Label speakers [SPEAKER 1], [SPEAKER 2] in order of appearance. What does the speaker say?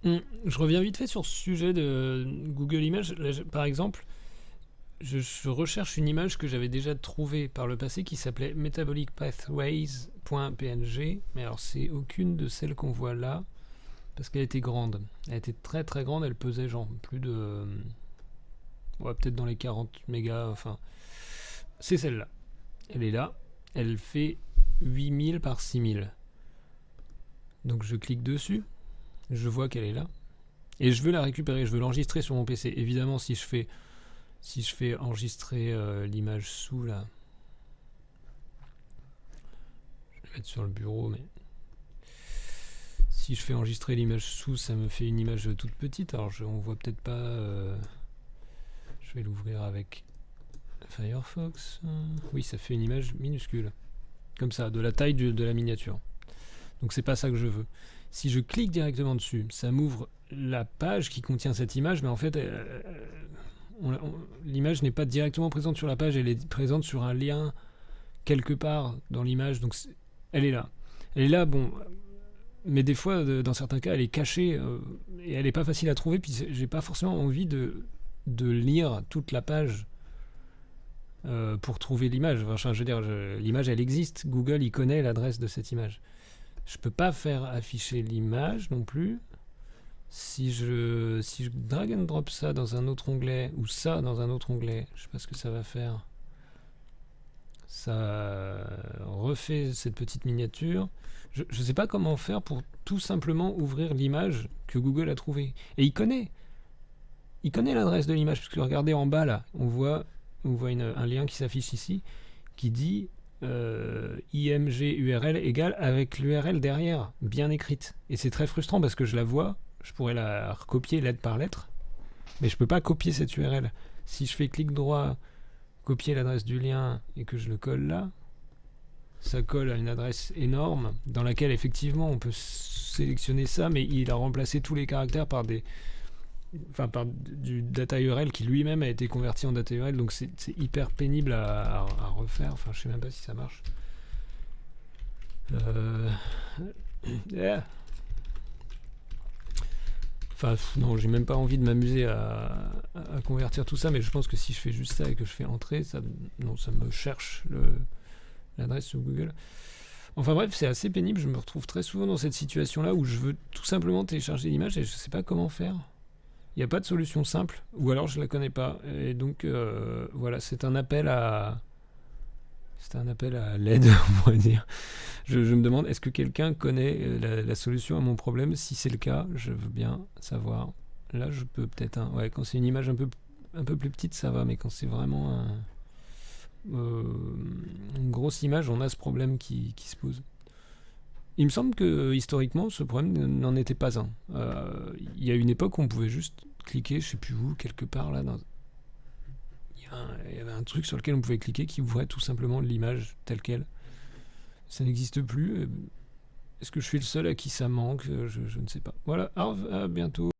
[SPEAKER 1] Je reviens vite fait sur ce sujet de Google Images. Là, par exemple, je recherche une image que j'avais déjà trouvée par le passé qui s'appelait metabolicpathways.png, mais alors c'est aucune de celles qu'on voit là, parce qu'elle était grande. Elle était très très grande, elle pesait genre plus de... ouais, peut-être dans les 40 mégas, enfin... C'est celle-là. Elle est là, elle fait 8000 par 6000. Donc je clique dessus, je vois qu'elle est là, et je veux la récupérer, je veux l'enregistrer sur mon PC. Évidemment, si je fais enregistrer l'image sous là, je vais mettre sur le bureau, mais si je fais enregistrer l'image sous, ça me fait une image toute petite. Alors on voit peut-être pas. Je vais l'ouvrir avec Firefox. Oui, ça fait une image minuscule, comme ça, de la taille de la miniature. Donc c'est pas ça que je veux. Si je clique directement dessus, ça m'ouvre la page qui contient cette image, mais en fait, l'image n'est pas directement présente sur la page, elle est présente sur un lien quelque part dans l'image, donc elle est là. Elle est là, bon, mais des fois, dans certains cas, elle est cachée et elle n'est pas facile à trouver, puis j'ai pas forcément envie de lire toute la page pour trouver l'image. Enfin, je veux dire, l'image, elle existe. Google, il connaît l'adresse de cette image. Je peux pas faire afficher l'image non plus. Si je drag and drop ça dans un autre onglet, ou ça dans un autre onglet, je sais pas ce que ça va faire. Ça refait cette petite miniature. Je ne sais pas comment faire pour tout simplement ouvrir l'image que Google a trouvée. Et il connaît l'adresse de l'image, parce que regardez en bas là, on voit un lien qui s'affiche ici, qui dit IMG URL égale avec l'URL derrière, bien écrite. Et c'est très frustrant parce que je la vois, je pourrais la recopier lettre par lettre, mais je peux pas copier cette URL. Si je fais clic droit, copier l'adresse du lien et que je le colle là, ça colle à une adresse énorme dans laquelle effectivement on peut sélectionner ça, mais il a remplacé tous les caractères par du data URL qui lui-même a été converti en data URL, donc c'est hyper pénible à refaire. Enfin, je sais même pas si ça marche. Yeah. Enfin, non, j'ai même pas envie de m'amuser à convertir tout ça, mais je pense que si je fais juste ça et que je fais entrer, ça me cherche l'adresse sur Google. Enfin bref, c'est assez pénible, je me retrouve très souvent dans cette situation-là où je veux tout simplement télécharger l'image et je sais pas comment faire. Il n'y a pas de solution simple, ou alors je la connais pas. Et donc voilà, c'est un appel à l'aide, on va dire. Je me demande, est-ce que quelqu'un connaît la solution à mon problème? Si c'est le cas, je veux bien savoir. Là, je peux peut-être... ouais, quand c'est une image un peu plus petite, ça va, mais quand c'est vraiment une grosse image, on a ce problème qui se pose. Il me semble que historiquement, ce problème n'en était pas un. Il y a une époque où on pouvait juste cliquer, je sais plus où, quelque part là. Il y avait un truc sur lequel on pouvait cliquer qui ouvrait tout simplement l'image telle quelle. Ça n'existe plus. Est-ce que je suis le seul à qui ça manque? Je ne sais pas. Voilà, à bientôt.